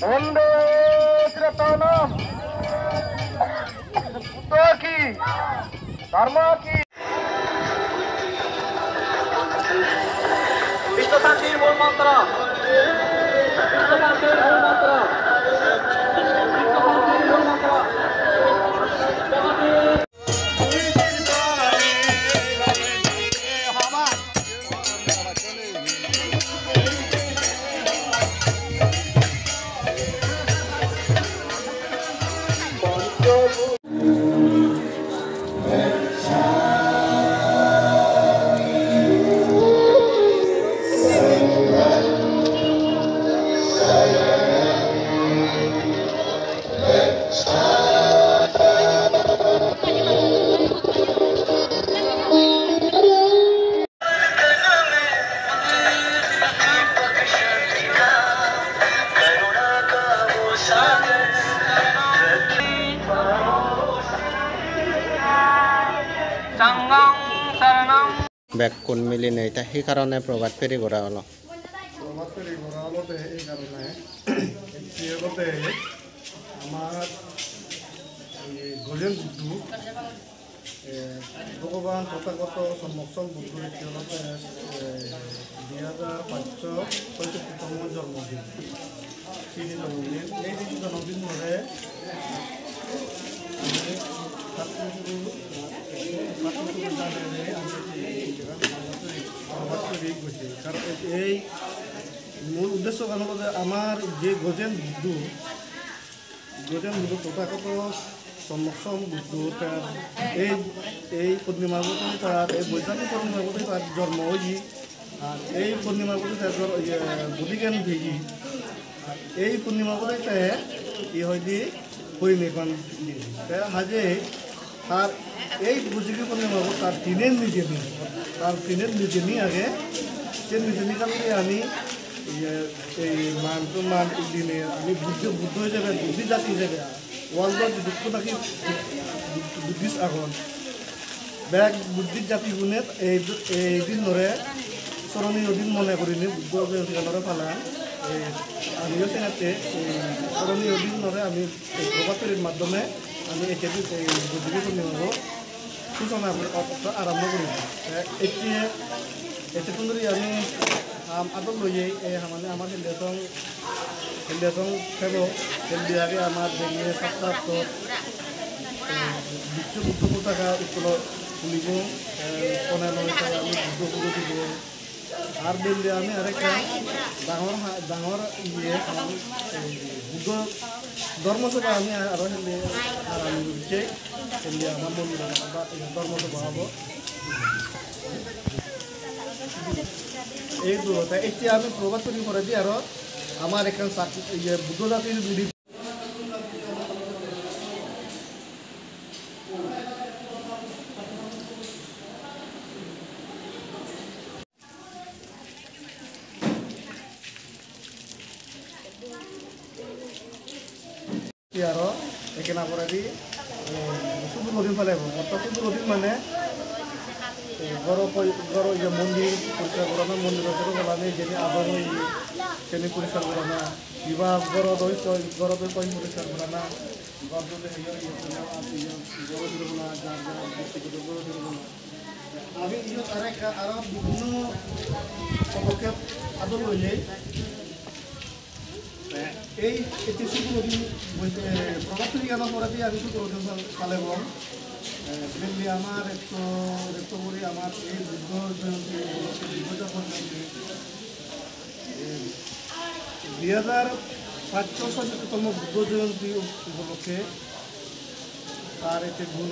Onde Tratanam Utaki Dharmaki Vishwasantir Mool Mantra Vishwasantir Mool Mantra Vishwasantir Mool Mantra ব্যাকুণ মিলি নেই তা সেই কাৰণে প্ৰভাত ফেৰী কৰা হলো প্ৰভাত ফেৰী কৰা হলতে এই কাৰণে যিহেতু আমাৰ গজেন বুদ্ধু ভগৱান তথাগত সম্মুখন বুদ্ধুৰ তেওঁলোকে 2565তম জন্মদিন তিনি জন্মদিন এই তিনি জন্মদিনৰে এই মূল উদ্দেশ্য কারণ আমার যে গজেন বুদ্ধু তথাগত সম্মুখন বুদ্ধু তার এই পূর্ণিমার মতো তার এই বৈশাখী পূর্ণিমার মতো তার জন্ম হয়েছি আর এই পূর্ণিমার মতো তার বুদ্ধিজ্ঞান দিয়েছি এই পূর্ণিমার মতো ই হয়তো পরিনির্বাণ দিয়েছি হাজে তার এই বুঝিকে পূর্ণিমা তার দিনের নিজে নিয়ে আগে সে নিজে নিকালে আমি এই মান দিনে আমি বুদ্ধ হিসেবে বুদ্ধি জাতি হিসেবে ওয়ার্ল্ডর দুঃখ থাকি বুদ্ধিস্ট এখন বেগ বুদ্ধির জাতি গুণে এই দিন ধরে স্মরণীয় দিন মনে করিনি বুদ্ধ জয়ন্তী ফালা আমিও সেনাতে স্মরণীয় দিন ধরে আমি প্রভাত ফেরির মাধ্যমে আমি এই বুদ্ধিকে পূর্ণিমা সূচনা আরম্ভ করি এতে সুন্দরী আমি আদর লইয়ে মানে আমার হিন্দিয়াসং খেব হিন্দিয়াকে আমার বেরিয়ে সপ্তাহ বিশ্ব বুদ্ধ পতাকা উত্তোল তুলিব কোনায় নয় আমি বুদ্ধ পুজো দিব আর বেরিয়ে আমি আরেকটা ডাঙর ইয়ে বুদ্ধ ধর্মসভা আমি আরও হিন্দি আর আমি বুঝছি হিন্দি আমার মন্দির ধর্মসভা হব এই দূরতা এতিয়া আমি প্রভাত ফেরি করে দিই আরো আমার এখানে বুদ্ধ জাতির বিধি আরো এখানে করে দিই শুধু নদীর ফেলে শুধু নদীর মানে গড় মন্দির পরিষ্কার করানো মন্দির বলানে যেনি আদর হই সেনি পরিষ্কার করানো বিবাহ গড় কই পরিষ্কার করানা আমি আরো বিভিন্ন পদক্ষেপ আদর লইলে এই এটি শুধু প্রভাত ফেরি কেন করে দিয়ে আমি শুধু পালে মেনলি আমার একটু করে আমার এই বুদ্ধ জয়ন্তী 2565তম বুদ্ধ জয়ন্তী উপলক্ষে তার এতে গুণ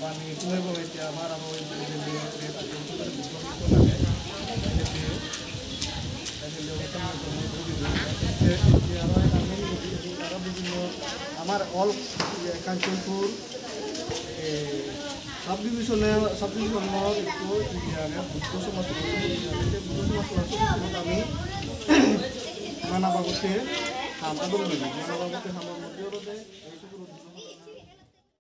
বানিয়ে এবং এতে আমার আমার অল কাঞ্চনপুর সাব ডিভিশনৰ একটু বুদ্ধ সমাজ বুদ্ধ সমাজ আমি নানা বাবদে হাম আদৰ নানাবাবতে হামাৰ মধ্যে